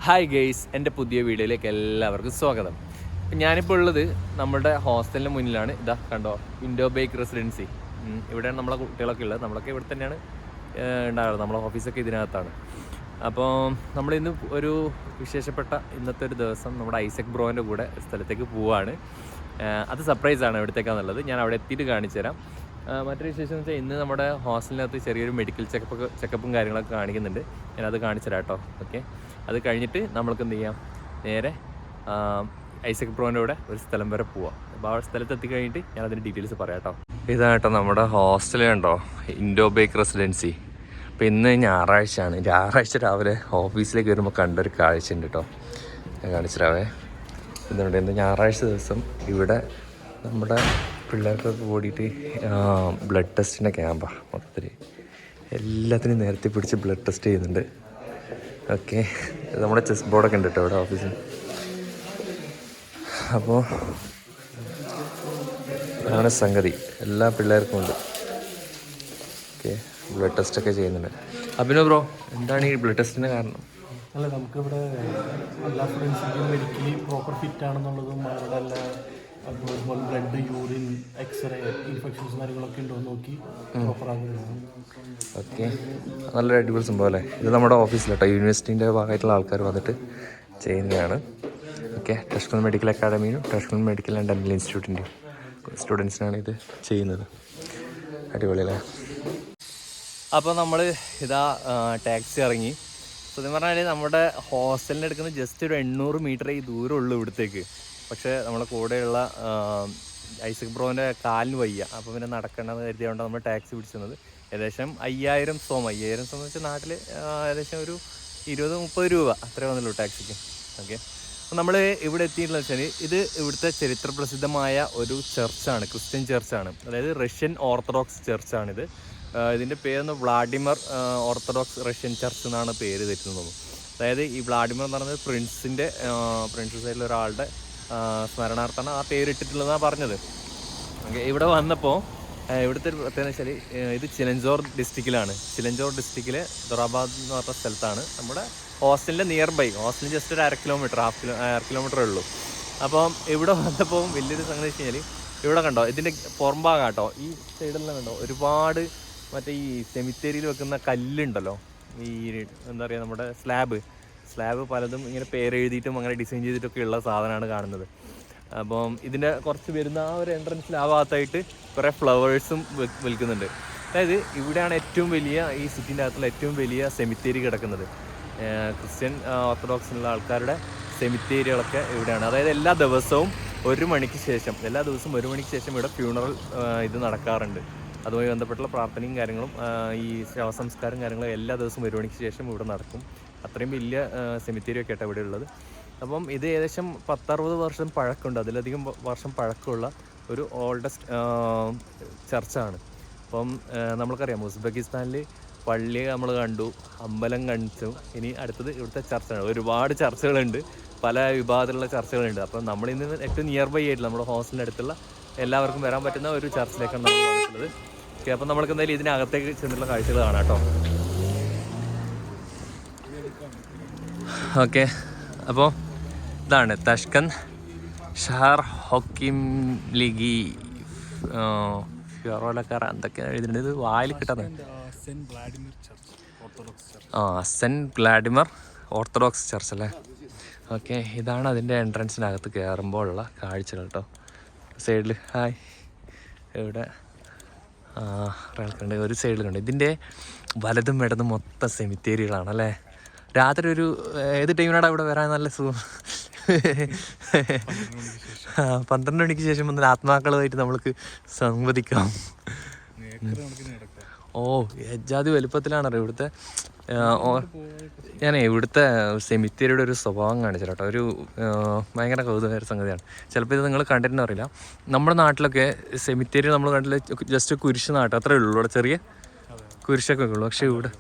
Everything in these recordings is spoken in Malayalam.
ഹായ് ഗെയ്സ്, എൻ്റെ പുതിയ വീഡിയോയിലേക്ക് എല്ലാവർക്കും സ്വാഗതം. ഞാനിപ്പോൾ ഉള്ളത് നമ്മുടെ ഹോസ്റ്റലിന് മുന്നിലാണ്. ഇതാ കണ്ടോ, വിൻഡോ ബേക്ക് റെസിഡൻസി. ഇവിടെയാണ് നമ്മളെ കുട്ടികളൊക്കെ ഉള്ളത്. നമ്മളൊക്കെ ഇവിടെ തന്നെയാണ് ഉണ്ടാകുന്നത്. നമ്മളെ ഓഫീസൊക്കെ ഇതിനകത്താണ്. അപ്പോൾ നമ്മളിന്ന് ഒരു വിശേഷപ്പെട്ട ഇന്നത്തെ ഒരു ദിവസം നമ്മുടെ ഐസക് ബ്രോൻ്റെ കൂടെ സ്ഥലത്തേക്ക് പോവുകയാണ്. അത് സർപ്രൈസാണ് എവിടത്തേക്കാണെന്നുള്ളത് ഞാൻ അവിടെ എത്തിയിട്ട് കാണിച്ചു തരാം. മറ്റൊരു വിശേഷം എന്ന് വെച്ചാൽ ഇന്ന് നമ്മുടെ ഹോസ്റ്റലിനകത്ത് ചെറിയൊരു മെഡിക്കൽ ചെക്കപ്പും കാര്യങ്ങളൊക്കെ കാണിക്കുന്നുണ്ട്. ഞാനത് കാണിച്ചു തരാം കേട്ടോ. ഓക്കെ, അത് കഴിഞ്ഞിട്ട് നമ്മൾക്ക് എന്ത് ചെയ്യാം, നേരെ ഐസക് ബ്രോൻ്റെ കൂടെ ഒരു സ്ഥലം വരെ പോവാം. അപ്പോൾ ആ സ്ഥലത്ത് എത്തിക്കഴിഞ്ഞിട്ട് ഞാൻ അതിൻ്റെ ഡീറ്റെയിൽസ് പറയാം കേട്ടോ. ഇതാണ് കേട്ടോ നമ്മുടെ ഹോസ്റ്റൽ കണ്ടോ, ഇൻഡോ ബേക്ക് റെസിഡൻസി. അപ്പോൾ ഇന്ന് ഞായറാഴ്ച രാവിലെ ഓഫീസിലേക്ക് വരുമ്പോൾ കണ്ടൊരു കാഴ്ച ഉണ്ട് കേട്ടോ. ഞാൻ കാണിച്ചിരാവേ. ഇതുകൊണ്ട് ഇന്ന് ഞായറാഴ്ച ദിവസം ഇവിടെ നമ്മുടെ പിള്ളേർക്കൊക്കെ കൂടിയിട്ട് ബ്ലഡ് ടെസ്റ്റിൻ്റെ ക്യാമ്പാണ്. മൊത്തത്തിൽ എല്ലാത്തിനും നേരത്തെ പിടിച്ച് ബ്ലഡ് ടെസ്റ്റ് ചെയ്യുന്നുണ്ട്. ഓക്കെ, നമ്മുടെ ചെസ് ബോർഡൊക്കെ ഉണ്ട് കേട്ടോ ഇവിടെ ഓഫീസിൽ. അപ്പോൾ അതാണ് സംഗതി, എല്ലാ പിള്ളേർക്കും ഉണ്ട്. ഓക്കെ, ബ്ലഡ് ടെസ്റ്റൊക്കെ ചെയ്യുന്നുണ്ട്. അഭിനവ് ബ്രോ, എന്താണ് ഈ ബ്ലഡ് ടെസ്റ്റിൻ്റെ കാരണം? അല്ല, നമുക്കിവിടെ എല്ലാ സ്റ്റുഡൻസിൻ്റെയും മെഡിക്കലി പ്രോപ്പർ ഫിറ്റ് ആണെന്നുള്ളതും അവരുടെ എല്ലാ അതുപോലെ ബ്ലഡ്, യൂറിൻ, എക്സ്റേ, ഇൻഫെക്ഷൻസ് കാര്യങ്ങളൊക്കെ ഉണ്ടോ എന്ന് നോക്കി പ്രോപ്പർ ആകുന്നതാണ്. ഓക്കെ, നല്ലൊരു അടിപൊളി സംഭവം അല്ലേ. ഇത് നമ്മുടെ ഓഫീസിലോട്ടോ, യൂണിവേഴ്സിറ്റീൻ്റെ ഭാഗമായിട്ടുള്ള ആൾക്കാർ വന്നിട്ട് ചെയ്യുന്നതാണ്. ഓക്കെ, ടഷ്കൽ മെഡിക്കൽ അക്കാഡമിയും ടഷ്കൽ മെഡിക്കൽ ആൻഡ് ഡെൻ്റൽ ഇൻസ്റ്റിറ്റ്യൂട്ടിൻ്റെയും സ്റ്റുഡൻസിനാണ് ഇത് ചെയ്യുന്നത്. അടിപൊളിയല്ലേ. അപ്പോൾ നമ്മൾ ഇതാ ടാക്സി ഇറങ്ങി. സത്യം പറഞ്ഞാൽ നമ്മുടെ ഹോസ്റ്റലിൻ്റെ അടുക്കുന്ന ജസ്റ്റ് ഒരു 800 മീറ്റർ ഈ ദൂരമുള്ളൂ ഇവിടത്തേക്ക്. പക്ഷേ നമ്മളെ കൂടെയുള്ള ഐസക് ബ്രോൻ്റെ കാലിന് വയ്യ, അപ്പോൾ പിന്നെ നടക്കേണ്ടതെന്ന് കരുതിയാണ്ട് നമ്മൾ ടാക്സി പിടിച്ചത്. ഏകദേശം 5000 സോം എന്ന് വെച്ചാൽ നാട്ടിൽ ഏകദേശം ഒരു 20-30 രൂപ അത്രേ വന്നുള്ളൂ ടാക്സിക്ക്. ഓക്കെ, അപ്പോൾ നമ്മൾ ഇവിടെ എത്തിയിട്ടുള്ള വെച്ചാൽ ഇത് ഇവിടുത്തെ ചരിത്ര പ്രസിദ്ധമായ ഒരു ചർച്ചാണ്, ക്രിസ്ത്യൻ ചർച്ചാണ്. അതായത് റഷ്യൻ ഓർത്തഡോക്സ് ചർച്ചാണിത്. ഇതിൻ്റെ പേരെന്ന് വ്ളാഡിമർ ഓർത്തഡോക്സ് റഷ്യൻ ചർച്ച് എന്നാണ് പേര് തെറ്റുന്നത്. അതായത് ഈ വ്ളാഡിമർ എന്ന് പറയുന്നത് പ്രിൻസ് സൈഡിൽ ഒരാളുടെ സ്മരണാർത്ഥമാണ് ആ പേരിട്ടിട്ടുള്ളതാണ് പറഞ്ഞത്. ഓക്കെ, ഇവിടെ വന്നപ്പോൾ ഇവിടുത്തെ ഒരു പ്രത്യേകത വെച്ചാൽ ഇത് ചിലഞ്ചോർ ഡിസ്ട്രിക്റ്റിലെ ദൊറാബാദ് എന്ന് പറഞ്ഞ സ്ഥലത്താണ് നമ്മുടെ ഹോസ്റ്റലിൻ്റെ നിയർ ബൈ. ഹോസ്റ്റലിന് ജസ്റ്റ് ഒരു 1/2 കിലോമീറ്ററേ ഉള്ളൂ. അപ്പം ഇവിടെ വന്നപ്പോൾ വലിയൊരു സംഗതി വെച്ച് കഴിഞ്ഞാൽ ഇവിടെ കണ്ടോ, ഇതിൻ്റെ പുറംഭാഗം കേട്ടോ, ഈ സൈഡെല്ലാം കണ്ടോ ഒരുപാട് മറ്റേ ഈ സെമിത്തേരിയിൽ വെക്കുന്ന കല്ലുണ്ടല്ലോ, ഈ എന്താ പറയുക, നമ്മുടെ സ്ലാബ് പലതും ഇങ്ങനെ പേരെഴുതിയിട്ടും അങ്ങനെ ഡിസൈൻ ചെയ്തിട്ടൊക്കെ ഉള്ള സാധനമാണ് കാണുന്നത്. അപ്പം ഇതിൻ്റെ കുറച്ച് വരുന്ന ആ ഒരു എൻട്രൻസിൽ ആ ഭാഗത്തായിട്ട് കുറേ ഫ്ലവേഴ്സും വിൽക്കുന്നുണ്ട്. അതായത് ഇവിടെയാണ് ഏറ്റവും വലിയ, ഈ സിറ്റിൻ്റെ അകത്തുള്ള ഏറ്റവും വലിയ സെമിത്തേരി കിടക്കുന്നത്. ക്രിസ്ത്യൻ ഓർത്തഡോക്സിലുള്ള ആൾക്കാരുടെ സെമിത്തേരികളൊക്കെ ഇവിടെയാണ്. അതായത് എല്ലാ ദിവസവും 1 മണിക്ക് ശേഷം ഇവിടെ ഫ്യൂണറൽ ഇത് നടക്കാറുണ്ട്. അതുമായി ബന്ധപ്പെട്ടുള്ള പ്രാർത്ഥനയും കാര്യങ്ങളും ഈ ശവസംസ്കാരം കാര്യങ്ങളും എല്ലാ ദിവസവും 1 മണിക്ക് ശേഷം ഇവിടെ നടക്കും. അത്രയും വലിയ സെമിത്തേരിയൊക്കെ ആയിട്ട് ഇവിടെ ഉള്ളത്. അപ്പം ഇത് ഏകദേശം 10-60 വർഷം പഴക്കമുണ്ട്, അതിലധികം വർഷം പഴക്കമുള്ള ഒരു ഓൾഡസ്റ്റ് ചർച്ചാണ്. അപ്പം നമ്മൾക്കറിയാം ഉസ്ബെക്കിസ്ഥാനിൽ പള്ളി നമ്മൾ കണ്ടു, അമ്പലം കാണിച്ചു. ഇനി അടുത്തത് ഇവിടുത്തെ ചർച്ചാണ്. ഒരുപാട് ചർച്ചകളുണ്ട്, പല വിഭാഗത്തിലുള്ള ചർച്ചകളുണ്ട്. അപ്പം നമ്മളിന്ന് ഏറ്റവും നിയർ ബൈ ആയിട്ടുള്ള നമ്മുടെ ഹോസ്റ്റലിൻ്റെ അടുത്തുള്ള എല്ലാവർക്കും വരാൻ പറ്റുന്ന ഒരു ചർച്ചിലേക്കാണ് നമ്മൾ വന്നിട്ടുള്ളത്. ഓക്കെ, അപ്പം നമ്മൾക്ക് എന്തായാലും ഇതിനകത്തേക്ക് ചെന്നിട്ടുള്ള കാഴ്ചകൾ കാണാം കേട്ടോ. ഓക്കെ, അപ്പോൾ ഇതാണ് തഷ്കൻ ഷഹർ ഹൊക്കിം ലീഗി ഫ്യോറോലക്കാർ എന്തൊക്കെയാണ് എഴുതിയിട്ടുണ്ട്, ഇത് വായിൽ കിട്ടുന്നത്. സെൻറ്റ് വ്ളാഡിമർ ഓർത്തഡോക്സ് ചർച്ച് അല്ലേ. ഓക്കെ, ഇതാണ് അതിൻ്റെ എൻട്രൻസിനകത്ത് കയറുമ്പോൾ ഉള്ള കാഴ്ചകൾ കേട്ടോ. സൈഡിൽ ഹായ്, ഇവിടെ ഒരാൾക്കുണ്ട്, ഒരു സൈഡിലുണ്ട്. ഇതിൻ്റെ വലതും ഇടതും മൊത്തം സെമിത്തേരികളാണ് അല്ലേ. രാത്രി ഒരു ഏത് ടൈമിനാണ് ഇവിടെ വരാൻ നല്ല സുഖം? 12 മണിക്ക് ശേഷം വന്നാൽ ആത്മാക്കളുമായിട്ട് നമ്മൾക്ക് സംവദിക്കാം. എജാതി വലുപ്പത്തിലാണല്ലോ ഇവിടുത്തെ. ഞാൻ ഇവിടുത്തെ സെമിത്തേരിയുടെ ഒരു സ്വഭാവം കാണിച്ചു കേട്ടോ. ഒരു ഭയങ്കര കൗതുകമായ സംഗതിയാണ്. ചിലപ്പോൾ ഇത് നിങ്ങൾ കണ്ടിട്ടുണ്ടോ അറിയില്ല. നമ്മുടെ നാട്ടിലൊക്കെ സെമിത്തേരി നമ്മൾ കണ്ടില്ല, ജസ്റ്റ് കുരിശ് നാട്ട് അത്രേ ഉള്ളൂ. ഇവിടെ ചെറിയ കുരിശൊക്കെ ഉള്ളൂ. പക്ഷേ ഇവിടെ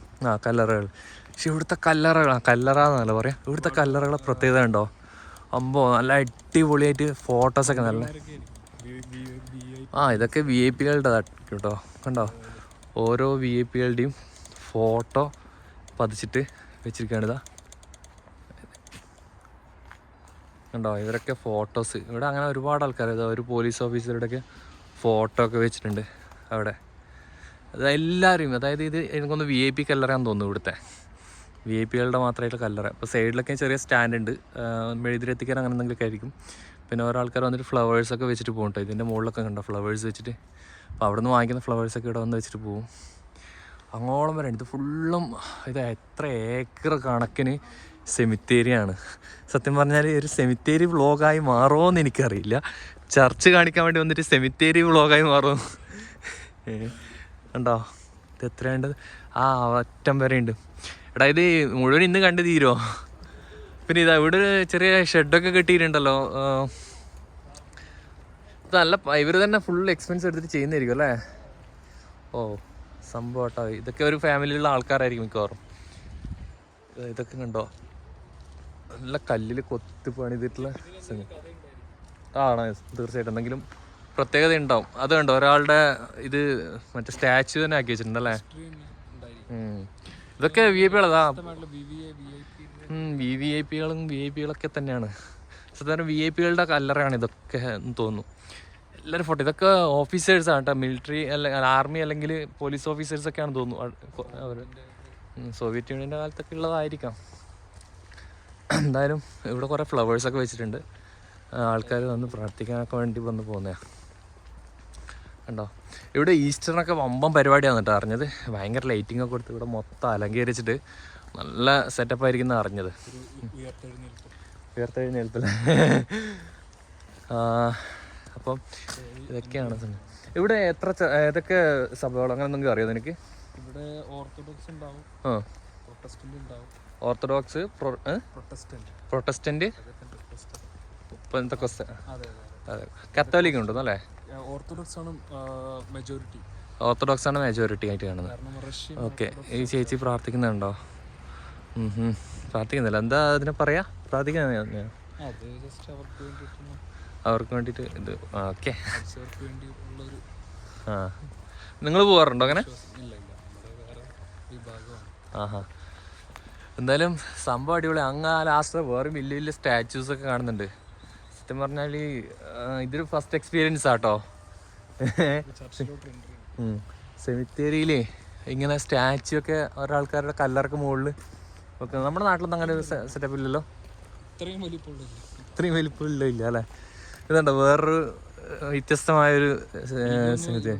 കല്ലറകൾ. പക്ഷെ ഇവിടുത്തെ കല്ലറ എന്നല്ല പറയാം. ഇവിടുത്തെ കല്ലറകളെ പ്രത്യേകത ഉണ്ടോ, നല്ല അടിപൊളിയായിട്ട് ഫോട്ടോസൊക്കെ നല്ല ഇതൊക്കെ VIP കളുടെ കേട്ടോ. കണ്ടോ, ഓരോ VIP കളുടെയും ഫോട്ടോ പതിച്ചിട്ട് വെച്ചിരിക്കുകയാണ്. ഉണ്ടോ ഇവരൊക്കെ ഫോട്ടോസ് ഇവിടെ അങ്ങനെ ഒരുപാട് ആൾക്കാർ ഒരു പോലീസ് ഓഫീസറുടെയൊക്കെ ഫോട്ടോ ഒക്കെ വെച്ചിട്ടുണ്ട് അവിടെ. അത് എല്ലാവരും അതായത് ഇത് എനിക്കൊന്ന് VIP കല്ലറയാന്ന് തോന്നുന്നു ഇവിടുത്തെ VIP മാത്രമായിട്ട് കല്ലറ. അപ്പോൾ സൈഡിലൊക്കെ ചെറിയ സ്റ്റാൻഡ് ഉണ്ട്, മെഴുതിരെത്തിക്കാൻ അങ്ങനെ എന്തെങ്കിലുമൊക്കെ ആയിരിക്കും. പിന്നെ ഓരോ ആൾക്കാർ വന്നിട്ട് ഫ്ലവേഴ്സൊക്കെ വെച്ചിട്ട് പോകും കേട്ടോ. ഇതിൻ്റെ മുകളിലൊക്കെ കണ്ടോ ഫ്ലവേഴ്സ് വെച്ചിട്ട്. അപ്പോൾ അവിടെ നിന്ന് വാങ്ങിക്കുന്ന ഫ്ലവേഴ്സൊക്കെ ഇവിടെ വന്ന് വെച്ചിട്ട് പോകും. അങ്ങോളം വരെ ഇത് ഫുള്ളും ഇത് എത്ര ഏക്കർ കണക്കിന് സെമിത്തേരിയാണ്. സത്യം പറഞ്ഞാൽ ഒരു സെമിത്തേരി വ്ളോഗായി മാറുമോ എന്ന് എനിക്കറിയില്ല. ചർച്ച് കാണിക്കാൻ വേണ്ടി വന്നിട്ട് സെമിത്തേരി വ്ളോഗായി മാറുമോ ഉണ്ടോ. ഇത് എത്രയുണ്ട്? അറ്റം വരെ ഉണ്ട്. എടാ ഇത് മുഴുവൻ ഇന്ന് കണ്ടു തീരുമോ? പിന്നെ ഇതാ ഇവിടെ ഒരു ചെറിയ ഷെഡൊക്കെ കെട്ടിയിട്ടുണ്ടല്ലോ. ഇത് നല്ല ഇവർ തന്നെ ഫുൾ എക്സ്പെൻസ് എടുത്തിട്ട് ചെയ്യുന്നതായിരിക്കും അല്ലേ? ഓ സംഭവം കേട്ടോ. ഇതൊക്കെ ഒരു ഫാമിലിയിലുള്ള ആൾക്കാരായിരിക്കും മിക്കവാറും. ഇതൊക്കെ കണ്ടോ നല്ല കല്ലിൽ കൊത്തി പണിതിട്ടുള്ള ആണ്. തീർച്ചയായിട്ടും എന്തെങ്കിലും പ്രത്യേകത ഉണ്ടാവും. അത് കണ്ടോ ഒരാളുടെ ഇത് മറ്റേ സ്റ്റാച്ചു തന്നെ ആക്കി വെച്ചിട്ടുണ്ടല്ലേ. ഇതൊക്കെ VIPകളതാ. VIPകളൊക്കെ തന്നെയാണ്. സാധാരണ VIPകളുടെ കല്ലറയാണ് ഇതൊക്കെ എന്ന് തോന്നുന്നു. എല്ലാവരും ഫോട്ടോ. ഇതൊക്കെ ഓഫീസേഴ്സാണ് കേട്ടോ. മിലിറ്ററി ആർമി അല്ലെങ്കിൽ പോലീസ് ഓഫീസേഴ്സൊക്കെയാണെന്ന് തോന്നുന്നു അവർ. സോവിയറ്റ് യൂണിയൻ്റെ കാലത്തൊക്കെ ഉള്ളതായിരിക്കാം. എന്തായാലും ഇവിടെ കുറേ ഫ്ലവേഴ്സൊക്കെ വെച്ചിട്ടുണ്ട്. ആൾക്കാർ വന്ന് പ്രാർത്ഥിക്കാനൊക്കെ വേണ്ടി വന്ന് പോകുന്നതാണ് കണ്ടോ. ഇവിടെ ഈസ്റ്ററിനൊക്കെ വമ്പം പരിപാടിയാണ് കേട്ടോ അറിഞ്ഞത്. ഭയങ്കര ലൈറ്റിംഗ് ഒക്കെ കൊടുത്ത് ഇവിടെ മൊത്തം അലങ്കരിച്ചിട്ട് നല്ല സെറ്റപ്പായിരിക്കുന്ന അറിഞ്ഞത്. ഉയർത്തെഴുന്നേൽപ്പല്ലേ. അപ്പം ഇതൊക്കെയാണ് ഇവിടെ ഏതൊക്കെ സഭകൾ അങ്ങനെ എന്തെങ്കിലും അറിയാം എനിക്ക്? ഇവിടെ ഓർത്തഡോക്സ് ഉണ്ടാവും, പ്രൊട്ടസ്റ്റന്റ് ഉണ്ടാവും. ഓർത്തഡോക്സ്, പ്രൊട്ടസ്റ്റന്റ്, അതെ കത്തോലിക്ക ഉണ്ടെന്നല്ലേ? ഓർത്തഡോക്സ് ആണ് മെജോറിറ്റി. ഓർത്തഡോക്സ് ആണ് മെജോറിറ്റി ആയിട്ട് കാണുന്നത്. ഓക്കെ. ഈ ചേച്ചി പ്രാർത്ഥിക്കുന്നുണ്ടോ? പ്രാർത്ഥിക്കുന്നില്ല. എന്താ അതിനെ പറയാ? പ്രാർത്ഥിക്കുന്ന അവർക്ക് വേണ്ടിയിട്ട് ഇത്. ഓക്കെ. നിങ്ങൾ പോകാറുണ്ടോ അങ്ങനെ? എന്തായാലും സംഭവം അടിപൊളി. അങ്ങ് ലാസ്റ്റ് വേറെ വലിയ വലിയ സ്റ്റാച്യൂസൊക്കെ കാണുന്നുണ്ട്. സത്യം പറഞ്ഞാൽ ഇതൊരു ഫസ്റ്റ് എക്സ്പീരിയൻസ് ആട്ടോ. സെമിത്തേരിയിലേ ഇങ്ങനെ സ്റ്റാച്യു ഒക്കെ ഒരാൾക്കാരുടെ കല്ലറക്ക് മുകളിൽ വെക്കുന്നത്. നമ്മുടെ നാട്ടിലൊന്നും അങ്ങനെ ഒരു സെറ്റപ്പ് ഇല്ലല്ലോ. ഇത്രയും വലിപ്പമില്ല ഇല്ല അല്ലേ? ഇതുണ്ടോ വേറൊരു വ്യത്യസ്തമായൊരു സെമിത്തേരി.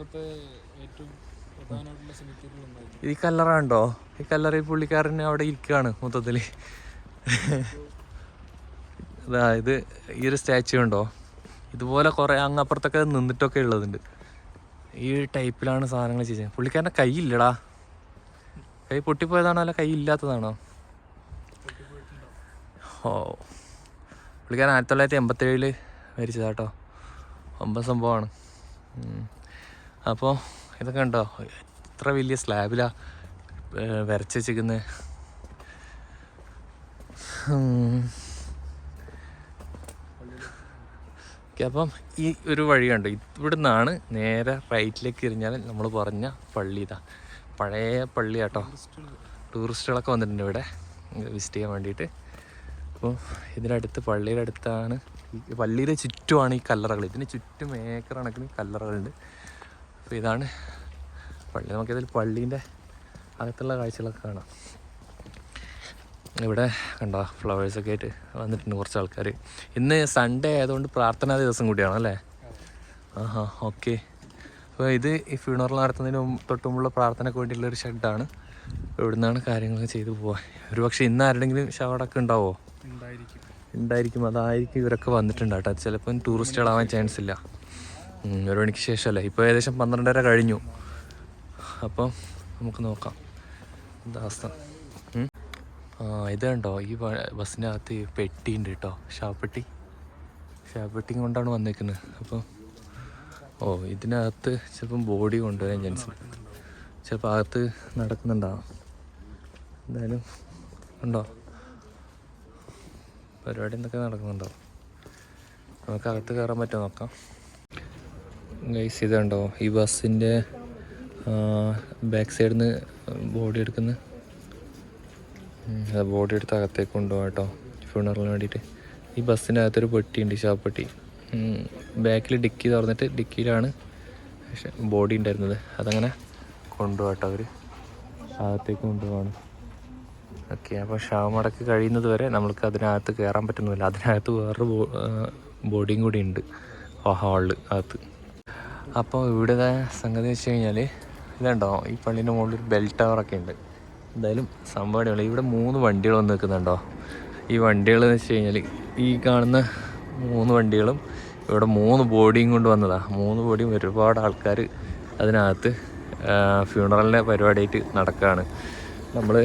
ഈ കല്ലറ ഉണ്ടോ? ഈ കല്ലറ ഈ പുള്ളിക്കാരന് അവിടെ ഇരിക്കുകയാണ് മൊത്തത്തിൽ. ഇത് ഈ ഒരു സ്റ്റാച്യു ഉണ്ടോ? ഇതുപോലെ കുറേ അങ്ങപ്പുറത്തൊക്കെ നിന്നിട്ടൊക്കെ ഉള്ളതുണ്ട്. ഈ ടൈപ്പിലാണ് സാധനങ്ങൾ ചെയ്തത്. പുള്ളിക്കാരൻ്റെ കൈ ഇല്ലടാ. കൈ പൊട്ടിപ്പോയതാണോ അല്ല കൈ ഇല്ലാത്തതാണോ? ഓ പുള്ളിക്കാരൻ 1987 മരിച്ചതാട്ടോ. സംഭവമാണ്. അപ്പോൾ ഇതൊക്കെ ഉണ്ടോ എത്ര വലിയ സ്ലാബിലാണ് വരച്ച് വെച്ചിരിക്കുന്നത്. ഓക്കെ. അപ്പം ഈ ഒരു വഴി കണ്ടോ, ഇവിടെ നിന്നാണ് നേരെ റൈറ്റിലേക്ക് തിരിഞ്ഞാൽ നമ്മൾ പറഞ്ഞ പള്ളി. ഇതാ പഴയ പള്ളി കേട്ടോ. ടൂറിസ്റ്റുകളൊക്കെ വന്നിട്ടുണ്ട് ഇവിടെ വിസിറ്റ് ചെയ്യാൻ വേണ്ടിയിട്ട്. അപ്പോൾ ഇതിനടുത്ത് പള്ളിയുടെ അടുത്താണ്, പള്ളിയുടെ ചുറ്റുമാണ് ഈ കല്ലറകൾ. ഇതിന് ചുറ്റും ഏക്കർ കണക്കിന് കല്ലറകളുണ്ട്. അപ്പോൾ ഇതാണ് പള്ളി. നമുക്കിതിൽ പള്ളീൻ്റെ അകത്തുള്ള കാഴ്ചകളൊക്കെ കാണാം. ഇവിടെ കണ്ടോ ഫ്ലവേഴ്സൊക്കെ ആയിട്ട് വന്നിട്ടുണ്ട് കുറച്ച് ആൾക്കാർ. ഇന്ന് സൺഡേ ആയതുകൊണ്ട് പ്രാർത്ഥനാ ദിവസം കൂടിയാണ് അല്ലേ? ഓക്കെ. അപ്പോൾ ഇത് ഈ ഫ്യൂണറൽ നടത്തുന്നതിന് തൊട്ടുമുള്ള പ്രാർത്ഥനയ്ക്ക് വേണ്ടിയുള്ളൊരു ഷെഡാണ്. ഇവിടെ നിന്നാണ് കാര്യങ്ങളൊക്കെ ചെയ്തു പോവാൻ. ഒരു പക്ഷേ ഇന്ന് ആരുടെങ്കിലും ഷവടൊക്കെ ഉണ്ടാവോ? ഉണ്ടായിരിക്കും. അതായിരിക്കും ഇവരൊക്കെ വന്നിട്ടുണ്ട് കേട്ടോ. ചിലപ്പം ടൂറിസ്റ്റുകളാവാൻ ചാൻസ് ഇല്ല. 1 മണിക്ക് ശേഷമല്ലേ? ഇപ്പോൾ ഏകദേശം 12:30 കഴിഞ്ഞു. അപ്പം നമുക്ക് നോക്കാം എന്താ അവസ്ഥ. ഇത് കണ്ടോ ഈ ബസ്സിൻ്റെ അകത്ത് പെട്ടി ഉണ്ട് കേട്ടോ. ഷാപ്പെട്ടി കൊണ്ടാണ് വന്നേക്കുന്നത്. അപ്പം ഇതിനകത്ത് ചിലപ്പം ബോഡി കൊണ്ടുവരാൻ ചാൻസ് ഉണ്ട്. ചിലപ്പോൾ അകത്ത് നടക്കുന്നുണ്ടാവും. എന്തായാലും ഉണ്ടോ പരിപാടി എന്തൊക്കെ നടക്കുന്നുണ്ടോ? നമുക്ക് അകത്ത് കയറാൻ പറ്റുമോ നോക്കാം. ഗൈസ് ഇതുണ്ടോ ഈ ബസ്സിൻ്റെ ബാക്ക് സൈഡിൽ നിന്ന് ബോഡി ബോഡി എടുത്ത് അകത്തേക്ക് കൊണ്ടുപോകാം കേട്ടോ, ഫ്യൂണറലിന് വേണ്ടിയിട്ട്. ഈ ബസ്സിനകത്തൊരു പെട്ടിയുണ്ട്, ശവപ്പെട്ടി. ബാക്കിൽ ഡിക്കി തുറന്നിട്ട് ഡിക്കിയിലാണ് ബോഡി ഉണ്ടായിരുന്നത്. അതങ്ങനെ കൊണ്ടുപോകട്ടെ അവർ, അകത്തേക്ക് കൊണ്ടുപോവാണ്. ഓക്കെ, അപ്പോൾ ശവമടക്ക് കഴിയുന്നത് വരെ നമ്മൾക്ക് അതിനകത്ത് കയറാൻ പറ്റുന്നില്ല. അതിനകത്ത് വേറൊരു ബോഡിയും കൂടി ഉണ്ട് ഹാളിൽ അകത്ത്. അപ്പോൾ ഇവിടുത്തെ സംഗതി വെച്ച് കഴിഞ്ഞാൽ ഇതുണ്ടോ, ഈ പള്ളീൻ്റെ മുകളിൽ ഒരു ബെൽ ടവറൊക്കെ ഉണ്ട്. എന്തായാലും സംഭവം ഇവിടെ 3 വണ്ടികൾ വന്ന് നിൽക്കുന്നുണ്ടോ. ഈ വണ്ടികൾ എന്ന് വെച്ച് കഴിഞ്ഞാൽ ഈ കാണുന്ന 3 വണ്ടികളും ഇവിടെ 3 ബോഡിയും കൊണ്ട് വന്നതാണ്. 3 ബോഡിയും ഒരുപാട് ആൾക്കാർ അതിനകത്ത് ഫ്യൂണറലിൻ്റെ പരിപാടിയായിട്ട് നടക്കുകയാണ്. നമ്മൾ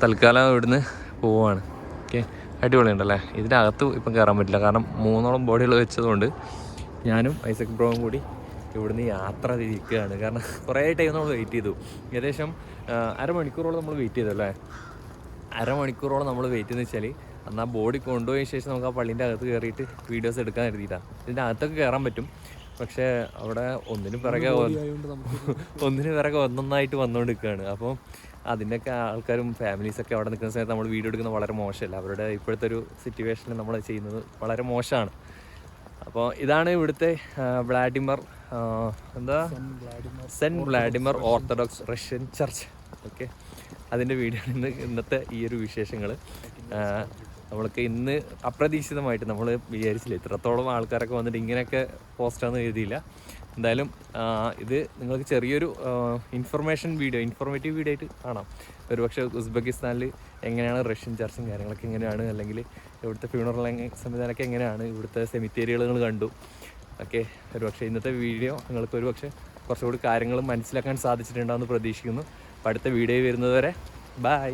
തൽക്കാലം ഇവിടുന്ന് പോവുകയാണ്. ഓക്കെ, അടിപൊളിയുണ്ടല്ലേ. ഇതിനകത്ത് ഇപ്പം കയറാൻ പറ്റില്ല, കാരണം 3ഓളം ബോഡികൾ വെച്ചതുകൊണ്ട് ഞാനും ഐസക് ബ്രോയും കൂടി ഇവിടുന്ന് യാത്ര തിരിക്കുകയാണ്. കാരണം കുറേ ടൈം നമ്മൾ വെയിറ്റ് ചെയ്തു, ഏകദേശം അരമണിക്കൂറോളം നമ്മൾ വെയിറ്റ് ചെയ്തു അല്ലേ. അരമണിക്കൂറോളം നമ്മൾ വെയിറ്റ് ചെയ്തെന്ന് വെച്ചാൽ അന്ന് ആ ബോഡി കൊണ്ടുപോയ ശേഷം നമുക്ക് ആ പള്ളീൻ്റെ അകത്ത് കയറിയിട്ട് വീഡിയോസ് എടുക്കാൻ കരുതിയിട്ടാണ്. ഇതിൻ്റെ അകത്തൊക്കെ കയറാൻ പറ്റും, പക്ഷേ അവിടെ ഒന്നിന് പിറകെ ഒന്നൊന്നായിട്ട് വന്നുകൊണ്ടിരിക്കുകയാണ്. അപ്പോൾ അതിൻ്റെയൊക്കെ ആൾക്കാരും ഫാമിലീസൊക്കെ അവിടെ നിൽക്കുന്ന സമയത്ത് നമ്മൾ വീഡിയോ എടുക്കുന്നത് വളരെ മോശമല്ല. അവരുടെ ഇപ്പോഴത്തെ ഒരു സിറ്റുവേഷനിൽ നമ്മൾ ചെയ്യുന്നത് വളരെ മോശമാണ്. അപ്പോൾ ഇതാണ് ഇവിടുത്തെ Vladimir Saint Vladimir Orthodox Russian Church. Okay, അതിൻ്റെ വീഡിയോ ഇന്നത്തെ ഈ ഒരു വിശേഷങ്ങൾ. നമ്മൾക്ക് ഇന്ന് അപ്രതീക്ഷിതമായിട്ട് നമ്മൾ വിചാരിച്ചില്ല ഇത്രത്തോളം ആൾക്കാരൊക്കെ വന്നിട്ട് ഇങ്ങനെയൊക്കെ പോസ്റ്റാണെന്ന് എഴുതിയില്ല. എന്തായാലും ഇത് നിങ്ങൾക്ക് ചെറിയൊരു ഇൻഫോർമേറ്റീവ് വീഡിയോ ആയിട്ട് കാണാം. ഒരുപക്ഷെ ഉസ്ബെക്കിസ്ഥാനിൽ എങ്ങനെയാണ് റഷ്യൻ ചർച്ചും കാര്യങ്ങളൊക്കെ എങ്ങനെയാണ്, അല്ലെങ്കിൽ ഇവിടുത്തെ ഫ്യൂണറൽ സംവിധാനമൊക്കെ എങ്ങനെയാണ്, ഇവിടുത്തെ സെമിത്തേരികൾ നിങ്ങൾ കണ്ടു. ഓക്കെ, ഒരുപക്ഷെ ഇന്നത്തെ വീഡിയോ നിങ്ങൾക്ക് ഒരുപക്ഷെ കുറച്ചുകൂടി കാര്യങ്ങൾ മനസ്സിലാക്കാൻ സാധിച്ചിട്ടുണ്ടാകുമെന്ന് പ്രതീക്ഷിക്കുന്നു. അപ്പോൾ അടുത്ത വീഡിയോ വരുന്നത് വരെ ബൈ.